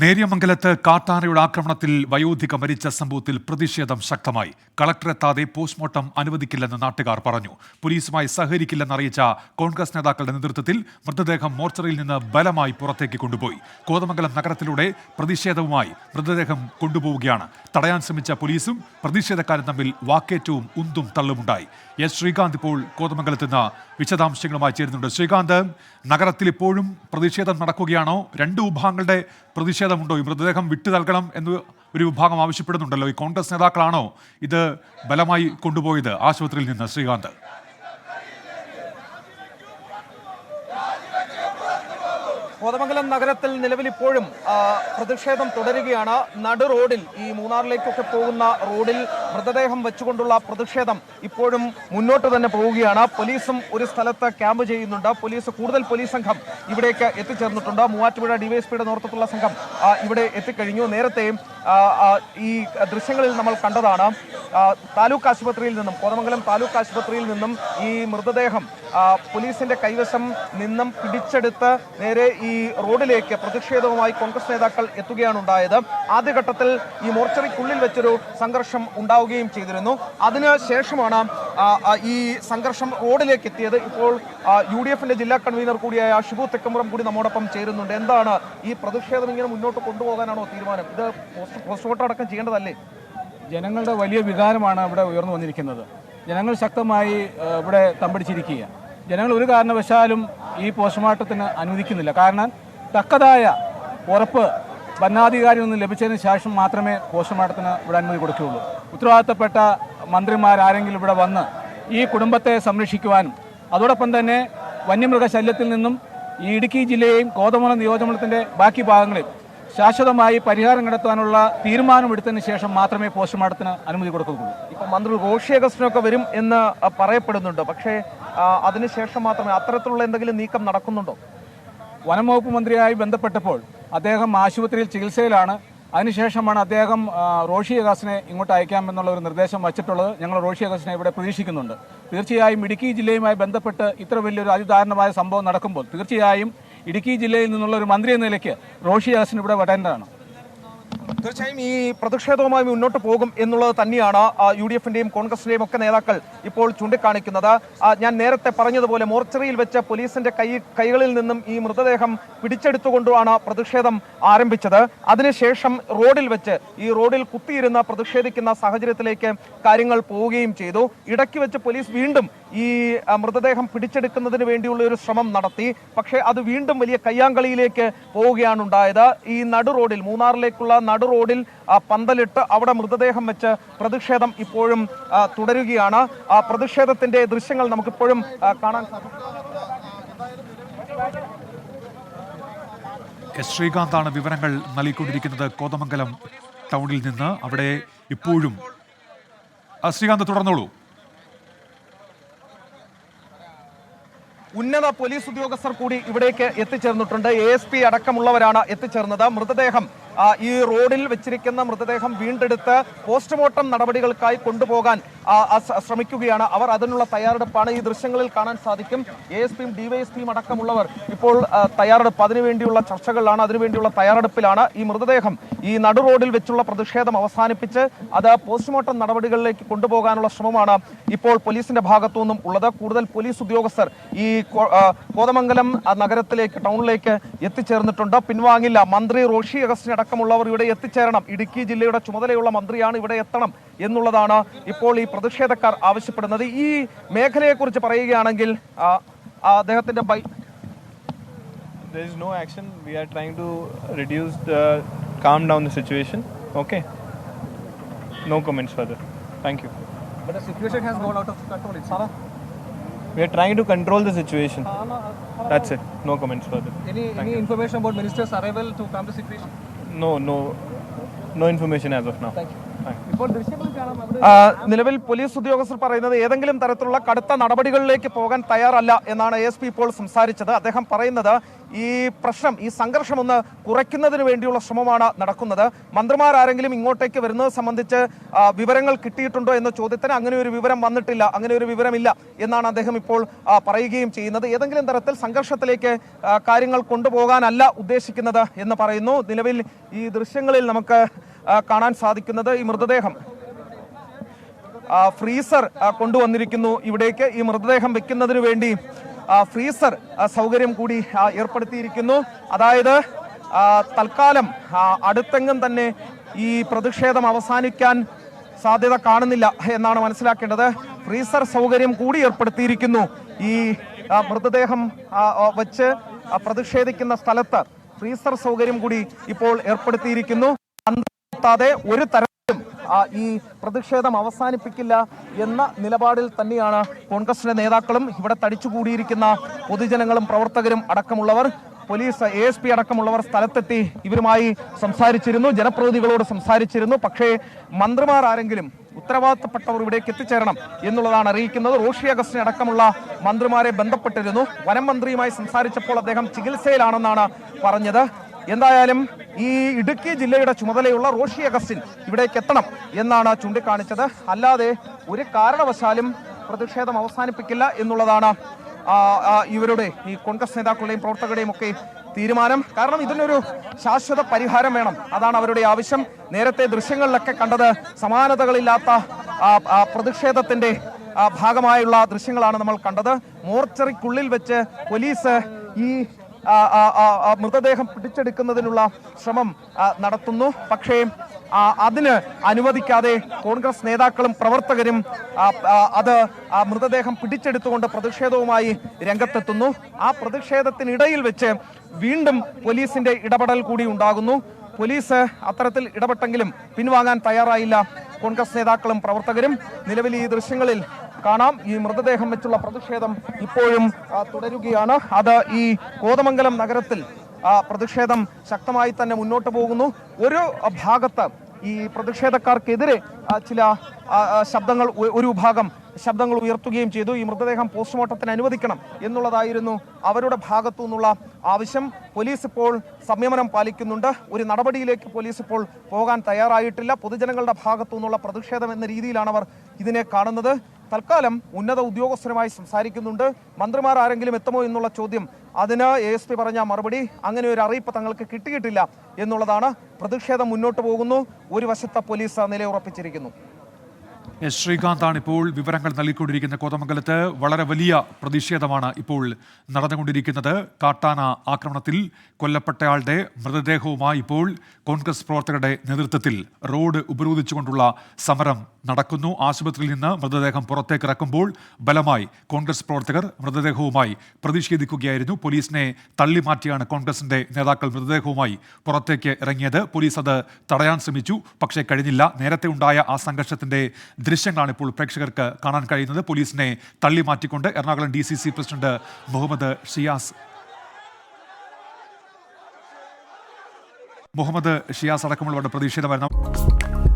നേര്യമംഗലത്ത് കാട്ടാനയുടെ ആക്രമണത്തിൽ വയോധിക മരിച്ച സംഭവത്തിൽ പ്രതിഷേധം ശക്തമായി. കളക്ടറെത്താതെ പോസ്റ്റ്മോർട്ടം അനുവദിക്കില്ലെന്ന് നാട്ടുകാർ പറഞ്ഞു. പോലീസുമായി സഹകരിക്കില്ലെന്ന് അറിയിച്ച കോൺഗ്രസ് നേതാക്കളുടെ നേതൃത്വത്തിൽ മൃതദേഹം മോർച്ചറിയിൽ നിന്ന് ബലമായി പുറത്തേക്ക് കൊണ്ടുപോയി. കോതമംഗലം നഗരത്തിലൂടെ പ്രതിഷേധവുമായി മൃതദേഹം കൊണ്ടുപോവുകയാണ്. തടയാൻ ശ്രമിച്ച പോലീസും പ്രതിഷേധക്കാരും തമ്മിൽ വാക്കേറ്റവും ഉന്തും തള്ളുമുണ്ടായി. എസ് ശ്രീകാന്ത് ഇപ്പോൾ കോതമംഗലത്ത് നിന്ന് വിശദാംശങ്ങളുമായി ചേരുന്നുണ്ട്. ശ്രീകാന്ത്, നഗരത്തിൽ ഇപ്പോഴും പ്രതിഷേധം നടക്കുകയാണോ? രണ്ട് വിഭാഗങ്ങളുടെ പ്രതിഷേധമുണ്ടോ? ഈ മൃതദേഹം വിട്ടു നൽകണം എന്ന് ഒരു വിഭാഗം ആവശ്യപ്പെടുന്നുണ്ടല്ലോ. ഈ കോൺഗ്രസ് നേതാക്കളാണോ ഇത് ബലമായി കൊണ്ടുപോയത് ആശുപത്രിയിൽ നിന്ന്? ശ്രീകാന്ത്, കോതമംഗലം നഗരത്തിൽ നിലവിൽ ഇപ്പോഴും പ്രതിഷേധം തുടരുകയാണ്. നടു റോഡിൽ, ഈ മൂന്നാറിലേക്കൊക്കെ പോകുന്ന റോഡിൽ മൃതദേഹം വെച്ചുകൊണ്ടുള്ള പ്രതിഷേധം ഇപ്പോഴും മുന്നോട്ട് തന്നെ പോവുകയാണ്. പോലീസും ഒരു സ്ഥലത്ത് ക്യാമ്പ് ചെയ്യുന്നുണ്ട്. കൂടുതൽ പോലീസ് സംഘം ഇവിടേക്ക് എത്തിച്ചേർന്നിട്ടുണ്ട്. മൂവാറ്റുപുഴ ഡിവൈഎസ്പിയുടെ നേതൃത്വത്തിലുള്ള സംഘം ഇവിടെ എത്തിക്കഴിഞ്ഞു. നേരത്തെ ഈ ദൃശ്യങ്ങളിൽ നമ്മൾ കണ്ടതാണ്. താലൂക്ക് ആശുപത്രിയിൽ നിന്നും, കോതമംഗലം താലൂക്ക് ആശുപത്രിയിൽ നിന്നും ഈ മൃതദേഹം പോലീസിന്റെ കൈവശം നിന്നും പിടിച്ചെടുത്ത് നേരെ ഈ റോഡിലേക്ക് പ്രതിഷേധവുമായി കോൺഗ്രസ് നേതാക്കൾ എത്തുകയാണ് ഉണ്ടായത്. ആദ്യഘട്ടത്തിൽ ഈ മോർച്ചറിക്കുള്ളിൽ വെച്ചൊരു സംഘർഷം ഉണ്ടാവുകയും ചെയ്തിരുന്നു. അതിനുശേഷമാണ് ഈ സംഘർഷം റോഡിലേക്ക് എത്തിയത്. ഇപ്പോൾ UDF-ന്റെ ജില്ലാ കൺവീനർ കൂടിയായ ഷിബു തെക്കമ്പുറം കൂടി നമ്മോടൊപ്പം ചേരുന്നുണ്ട്. എന്താണ് ഈ പ്രതിഷേധം ഇങ്ങനെ മുന്നോട്ട് കൊണ്ടുപോകാനാണോ തീരുമാനം? ഇത് പോസ്റ്റ്മോർട്ടം അടക്കം ചെയ്യേണ്ടതല്ലേ? ജനങ്ങളുടെ വലിയ വികാരമാണ് ഇവിടെ ഉയർന്നു വന്നിരിക്കുന്നത്. ജനങ്ങൾ ശക്തമായി ഇവിടെ തമ്പടിച്ചിരിക്കുക. ജനങ്ങൾ ഒരു കാരണവശാലും ഈ പോസ്റ്റ്മോർട്ടത്തിന് അനുവദിക്കുന്നില്ല. കാരണം തക്കതായ ഉറപ്പ് ഭരണാധികാരിയിൽ നിന്ന് ലഭിച്ചതിന് ശേഷം മാത്രമേ പോസ്റ്റ്മോർട്ടത്തിന് ഇവിടെ അനുമതി കൊടുക്കുകയുള്ളൂ. ഉത്തരവാദിത്തപ്പെട്ട മന്ത്രിമാരാരെങ്കിലും ഇവിടെ വന്ന് ഈ കുടുംബത്തെ സംരക്ഷിക്കുവാനും അതോടൊപ്പം തന്നെ വന്യമൃഗശല്യത്തിൽ നിന്നും ഈ ഇടുക്കി ജില്ലയെയും കോതമംഗലം നിയോജകമണ്ഡലത്തിൻ്റെ ബാക്കി ഭാഗങ്ങളിൽ ശാശ്വതമായി പരിഹാരം കണ്ടെത്താനുള്ള തീരുമാനമെടുത്തതിന് ശേഷം മാത്രമേ പോസ്റ്റ്മോർട്ടത്തിന് അനുമതി കൊടുക്കുകയുള്ളൂ. ഇപ്പം മന്ത്രി റോഷി അഗസ്റ്റിനൊക്കെ വരും എന്ന് പറയപ്പെടുന്നുണ്ട്. പക്ഷേ അതിനുശേഷം മാത്രമേ അത്തരത്തിലുള്ള എന്തെങ്കിലും നീക്കം നടക്കുന്നുണ്ടോ? വനം വകുപ്പ് മന്ത്രിയായി ബന്ധപ്പെട്ടപ്പോൾ അദ്ദേഹം ആശുപത്രിയിൽ ചികിത്സയിലാണ്. അതിനുശേഷമാണ് അദ്ദേഹം റോഷി അഗസ്റ്റിനെ ഇങ്ങോട്ട് അയക്കാമെന്നുള്ള ഒരു നിർദ്ദേശം വച്ചിട്ടുള്ളത്. ഞങ്ങൾ റോഷി അഗസ്റ്റിനെ ഇവിടെ പ്രതീക്ഷിക്കുന്നുണ്ട്. തീർച്ചയായും ഇടുക്കി ജില്ലയുമായി ബന്ധപ്പെട്ട് ഇത്ര വലിയൊരു അതിദാരുണമായ സംഭവം നടക്കുമ്പോൾ തീർച്ചയായും ഇടുക്കി ജില്ലയിൽ നിന്നുള്ള ഒരു മന്ത്രി എന്ന നിലയ്ക്ക് റോഷി അഗസ്റ്റിന് ഇവിടെ വരേണ്ടതാണ്. തീർച്ചയായും ഈ പ്രതിഷേധവുമായി മുന്നോട്ട് പോകും എന്നുള്ളത് തന്നെയാണ് UDF-ന്റെയും കോൺഗ്രസിന്റെയും ഒക്കെ നേതാക്കൾ ഇപ്പോൾ ചൂണ്ടിക്കാണിക്കുന്നത്. ഞാൻ നേരത്തെ പറഞ്ഞതുപോലെ മോർച്ചറിയിൽ വെച്ച് പോലീസിന്റെ കൈകളിൽ നിന്നും ഈ മൃതദേഹം പിടിച്ചെടുത്തുകൊണ്ടാണ് പ്രതിഷേധം ആരംഭിച്ചത്. അതിനുശേഷം റോഡിൽ വെച്ച് ഈ റോഡിൽ കുത്തിയിരുന്ന് പ്രതിഷേധിക്കുന്ന സാഹചര്യത്തിലേക്ക് കാര്യങ്ങൾ പോവുകയും ചെയ്തു. ഇടയ്ക്ക് വെച്ച് പോലീസ് വീണ്ടും ഈ മൃതദേഹം പിടിച്ചെടുക്കുന്നതിന് വേണ്ടിയുള്ള ഒരു ശ്രമം നടത്തി. പക്ഷേ അത് വീണ്ടും വലിയ കയ്യാങ്കളിയിലേക്ക് പോവുകയാണ് ഉണ്ടായത്. ഈ നടു റോഡിൽ, മൂന്നാറിലേക്കുള്ള നടു റോഡിൽ പന്തലിട്ട് അവിടെ മൃതദേഹം വെച്ച് പ്രതിഷേധം ഇപ്പോഴും തുടരുകയാണ്. ആ പ്രതിഷേധത്തിന്റെ ദൃശ്യങ്ങൾ നമുക്കിപ്പോഴും കാണാൻ സാധിക്കും. എസ് ശ്രീകാന്താണ് വിവരങ്ങൾ നൽകിക്കൊണ്ടിരിക്കുന്നത് കോതമംഗലം ടൗണിൽ നിന്ന്. അവിടെ ഇപ്പോഴും ശ്രീകാന്ത് തുടർന്നോളൂ. ഉന്നത പോലീസ് ഉദ്യോഗസ്ഥർ കൂടി ഇവിടേക്ക് എത്തിച്ചേർന്നിട്ടുണ്ട്. ASP അടക്കമുള്ളവരാണ് എത്തിച്ചേർന്നത്. മൃതദേഹം ഈ റോഡിൽ വെച്ചിരിക്കുന്ന മൃതദേഹം വീണ്ടെടുത്ത് പോസ്റ്റ്മോർട്ടം നടപടികൾക്കായി കൊണ്ടുപോകാൻ ശ്രമിക്കുകയാണ് അവർ. അതിനുള്ള തയ്യാറെടുപ്പാണ് ഈ ദൃശ്യങ്ങളിൽ കാണാൻ സാധിക്കും. ASPയും DYSPയും അടക്കമുള്ളവർ ഇപ്പോൾ തയ്യാറെടുപ്പ്, അതിനുവേണ്ടിയുള്ള ചർച്ചകളിലാണ്, അതിനുവേണ്ടിയുള്ള തയ്യാറെടുപ്പിലാണ്. ഈ മൃതദേഹം ഈ നടു റോഡിൽ വെച്ചുള്ള പ്രതിഷേധം അവസാനിപ്പിച്ച് അത് പോസ്റ്റ്മോർട്ടം നടപടികളിലേക്ക് കൊണ്ടുപോകാനുള്ള ശ്രമമാണ് ഇപ്പോൾ പോലീസിന്റെ ഭാഗത്തു നിന്നും ഉള്ളത്. കൂടുതൽ പോലീസ് ഉദ്യോഗസ്ഥർ ഈ കോതമംഗലം നഗരത്തിലേക്ക്, ടൗണിലേക്ക് എത്തിച്ചേർന്നിട്ടുണ്ട്. പിൻവാങ്ങില്ല. മന്ത്രി റോഷി അഗസ്റ്റിൻ അടക്കമുള്ളവർ ഇവിടെ എത്തിച്ചേരണം. ഇടുക്കി ജില്ലയുടെ ചുമതലയുള്ള മന്ത്രിയാണ് ഇവിടെ എത്തണം എന്നുള്ളതാണ് ഇപ്പോൾ ഈ പ്രതിഷേധക്കാർ ആവശ്യപ്പെടുന്നത്. ഈ മേഖലയെക്കുറിച്ച് പറയുകയാണെങ്കിൽ അദ്ദേഹത്തിന്റെ There is no action. We are trying to calm down the situation. Okay. No comments further. Thank you. But the situation has gone out of control. We are trying to control the situation. That's it. No comments further. Any information about minister's arrival to calm the situation? No information as of now. Thank you. നിലവിൽ police ഉദ്യോഗസ്ഥർ പറയുന്നത് ഏതെങ്കിലും തരത്തിലുള്ള കടുത്ത നടപടികളിലേക്ക് പോകാൻ തയ്യാറല്ല എന്നാണ് ASP ഇപ്പോൾ സംസാരിച്ചത്. അദ്ദേഹം പറയുന്നത് ഈ പ്രശ്നം, ഈ സംഘർഷം ഒന്ന് കുറയ്ക്കുന്നതിന് വേണ്ടിയുള്ള ശ്രമമാണ് നടക്കുന്നത്. മന്ത്രിമാരാരെങ്കിലും ഇങ്ങോട്ടേക്ക് വരുന്നത് സംബന്ധിച്ച് വിവരങ്ങൾ കിട്ടിയിട്ടുണ്ടോ എന്ന ചോദ്യത്തിന് അങ്ങനെ ഒരു വിവരം വന്നിട്ടില്ല, അങ്ങനെ ഒരു വിവരമില്ല എന്നാണ് അദ്ദേഹം ഇപ്പോൾ പറയുകയും ചെയ്യുന്നത്. ഏതെങ്കിലും തരത്തിൽ സംഘർഷത്തിലേക്ക് കാര്യങ്ങൾ കൊണ്ടുപോകാനല്ല ഉദ്ദേശിക്കുന്നത് എന്ന് പറയുന്നു. നിലവിൽ ഈ ദൃശ്യങ്ങളിൽ നമുക്ക് കാണാൻ സാധിക്കുന്നത് ഈ മൃതദേഹം ഫ്രീസർ കൊണ്ടുവന്നിരിക്കുന്നു ഇവിടേക്ക്. ഈ മൃതദേഹം വെക്കുന്നതിന് വേണ്ടി ഫ്രീസർ സൗകര്യം കൂടി ഏർപ്പെടുത്തിയിരിക്കുന്നു. അതായത് തൽക്കാലം അടുത്തെങ്ങും തന്നെ ഈ പ്രതിഷേധം അവസാനിക്കാൻ സാധ്യത കാണുന്നില്ല എന്നാണ് മനസ്സിലാക്കേണ്ടത്. ഫ്രീസർ സൗകര്യം കൂടി ഏർപ്പെടുത്തിയിരിക്കുന്നു. ഈ മൃതദേഹം വച്ച് പ്രതിഷേധിക്കുന്ന സ്ഥലത്ത് ഫ്രീസർ സൗകര്യം കൂടി ഇപ്പോൾ ഏർപ്പെടുത്തിയിരിക്കുന്നു. ഒരു തരത്തിലും ഈ പ്രതിഷേധം അവസാനിപ്പിക്കില്ല എന്ന നിലപാടിൽ തന്നെയാണ് കോൺഗ്രസിന്റെ നേതാക്കളും ഇവിടെ തടിച്ചുകൂടിയിരിക്കുന്ന പൊതുജനങ്ങളും പ്രവർത്തകരും അടക്കമുള്ളവർ. പോലീസ് ASP അടക്കമുള്ളവർ സ്ഥലത്തെത്തി ഇവരുമായി സംസാരിച്ചിരുന്നു, ജനപ്രതിനിധികളോട് സംസാരിച്ചിരുന്നു. പക്ഷേ മന്ത്രിമാർ ആരെങ്കിലും ഉത്തരവാദിത്തപ്പെട്ടവർ ഇവിടേക്ക് എത്തിച്ചേരണം എന്നുള്ളതാണ് അറിയിക്കുന്നത്. റോഷി അഗസ്റ്റിൻ അടക്കമുള്ള മന്ത്രിമാരെ ബന്ധപ്പെട്ടിരുന്നു. വനം മന്ത്രിയുമായി സംസാരിച്ചപ്പോൾ അദ്ദേഹം ചികിത്സയിലാണെന്നാണ് പറഞ്ഞത്. എന്തായാലും ഈ ഇടുക്കി ജില്ലയുടെ ചുമതലയുള്ള റോഷി അഗസ്റ്റിൻ ഇവിടേക്ക് എത്തണം എന്നാണ് ചൂണ്ടിക്കാണിച്ചത്. അല്ലാതെ ഒരു കാരണവശാലും പ്രതിഷേധം അവസാനിപ്പിക്കില്ല എന്നുള്ളതാണ് ഇവരുടെ ഈ കോൺഗ്രസ് നേതാക്കളുടെയും പ്രവർത്തകരുടെയും ഒക്കെ തീരുമാനം. കാരണം ഇതിനൊരു ശാശ്വത പരിഹാരം വേണം, അതാണ് അവരുടെ ആവശ്യം. നേരത്തെ ദൃശ്യങ്ങളിലൊക്കെ കണ്ടത് സമാനതകളില്ലാത്ത പ്രതിഷേധത്തിന്റെ ഭാഗമായുള്ള ദൃശ്യങ്ങളാണ് നമ്മൾ കണ്ടത്. മോർച്ചറിക്കുള്ളിൽ വെച്ച് പോലീസ് ഈ മൃതദേഹം പിടിച്ചെടുക്കുന്നതിനുള്ള ശ്രമം നടത്തുന്നു. പക്ഷേ അതിന് അനുവദിക്കാതെ കോൺഗ്രസ് നേതാക്കളും പ്രവർത്തകരും അത് മൃതദേഹം പിടിച്ചെടുത്തുകൊണ്ട് പ്രതിഷേധവുമായി രംഗത്തെത്തുന്നു. ആ പ്രതിഷേധത്തിനിടയിൽ വെച്ച് വീണ്ടും പോലീസിന്റെ ഇടപെടൽ കൂടി ഉണ്ടാകുന്നു. പോലീസ് അത്തരത്തിൽ ഇടപെട്ടെങ്കിലും പിൻവാങ്ങാൻ തയ്യാറായില്ല കോൺഗ്രസ് നേതാക്കളും പ്രവർത്തകരും. നിലവിൽ ഈ ദൃശ്യങ്ങളിൽ കാണാം, ഈ മൃതദേഹം വെച്ചുള്ള പ്രതിഷേധം ഇപ്പോഴും തുടരുകയാണ്. അത് ഈ കോതമംഗലം നഗരത്തിൽ പ്രതിഷേധം ശക്തമായി തന്നെ മുന്നോട്ട് പോകുന്നു. ഒരു ഭാഗത്ത് ഈ പ്രതിഷേധക്കാർക്കെതിരെ ചില ശബ്ദങ്ങൾ, ഒരു വിഭാഗം ശബ്ദങ്ങൾ ഉയർത്തുകയും ചെയ്തു. ഈ മൃതദേഹം പോസ്റ്റ്മോർട്ടത്തിന് അനുവദിക്കണം എന്നുള്ളതായിരുന്നു അവരുടെ ഭാഗത്തു നിന്നുള്ള ആവശ്യം. പോലീസ് ഇപ്പോൾ സംയമനം പാലിക്കുന്നുണ്ട്. ഒരു നടപടിയിലേക്ക് പോലീസ് ഇപ്പോൾ പോകാൻ തയ്യാറായിട്ടില്ല. പൊതുജനങ്ങളുടെ ഭാഗത്തു നിന്നുള്ള പ്രതിഷേധം എന്ന രീതിയിലാണ് അവർ ഇതിനെ കാണുന്നത്. തൽക്കാലം ഉന്നത ഉദ്യോഗസ്ഥരുമായി സംസാരിക്കുന്നുണ്ട്. മന്ത്രിമാർ ആരെങ്കിലും എത്തുമോ എന്നുള്ള ചോദ്യം, അതിന് ASP പറഞ്ഞ മറുപടി അങ്ങനെ ഒരു അറിയിപ്പ് തങ്ങൾക്ക് കിട്ടിയിട്ടില്ല എന്നുള്ളതാണ്. പ്രതിഷേധം മുന്നോട്ട് പോകുന്നു. ഒരു വശത്ത് പോലീസ് നിലയുറപ്പിച്ചിരിക്കുന്നു. ശ്രീകാന്താണ് ഇപ്പോൾ വിവരങ്ങൾ നൽകിക്കൊണ്ടിരിക്കുന്ന. കോതമംഗലത്ത് വളരെ വലിയ പ്രതിഷേധമാണ് ഇപ്പോൾ നടന്നുകൊണ്ടിരിക്കുന്നത്. കാട്ടാന ആക്രമണത്തിൽ കൊല്ലപ്പെട്ടയാളുടെ മൃതദേഹവുമായി ഇപ്പോൾ കോൺഗ്രസ് പ്രവർത്തകരുടെ നേതൃത്വത്തിൽ റോഡ് ഉപരോധിച്ചുകൊണ്ടുള്ള സമരം നടക്കുന്നു. ആശുപത്രിയിൽ നിന്ന് മൃതദേഹം പുറത്തേക്ക് ഇറക്കുമ്പോൾ ബലമായി കോൺഗ്രസ് പ്രവർത്തകർ മൃതദേഹവുമായി പ്രതിഷേധിക്കുകയായിരുന്നു. പോലീസിനെ തള്ളിമാറ്റിയാണ് കോൺഗ്രസിന്റെ നേതാക്കൾ മൃതദേഹവുമായി പുറത്തേക്ക് ഇറങ്ങിയത്. പോലീസ് അത് തടയാൻ ശ്രമിച്ചു, പക്ഷേ കഴിഞ്ഞില്ല. നേരത്തെ ഉണ്ടായ ആ സംഘർഷത്തിന്റെ ദൃശ്യങ്ങളാണ് ഇപ്പോൾ പ്രേക്ഷകർക്ക് കാണാൻ കഴിയുന്നത്. പോലീസിനെ തള്ളിമാറ്റിക്കൊണ്ട് എറണാകുളം DCC പ്രസിഡന്റ് മുഹമ്മദ് ഷിയാസ് അടക്കമുള്ളവരുടെ പ്രതിഷേധമായിരുന്നു.